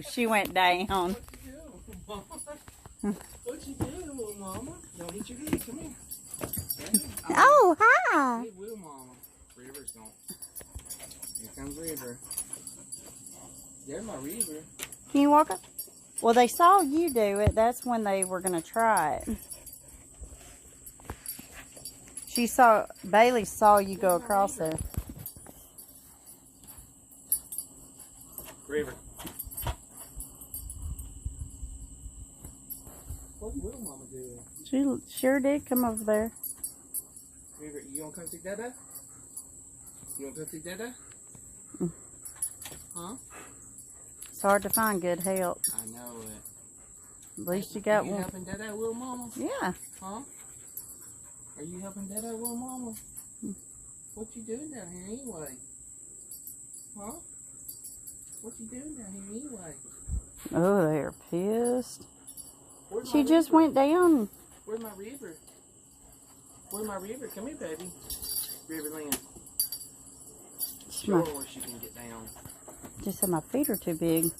She went down. What you doing, Mama? What you doing, little Mama? Don't hit your head. Come here. Oh, hi. Hey, Will, Mama. River's gone. Here comes River. There's my River. Can you walk up? Well, they saw you do it. That's when they were going to try it. Bailey saw you go across there. River. What's Will Mama doing? She sure did come over there. River, you want to come see Dada? You want to come see Dada? Huh? It's hard to find good help. I know it. At least you got Are you one. helping Dada, Will Mama? Yeah. Huh? Are you helping Dada, Will Mama? What you doing down here anyway? Huh? What you doing down here anyway? Oh, they're pissed. Where's She my just River? went down. Where's my River? Where's my River? Come here, baby. River Lynn. Show her where she can get down. Just said my feet are too big.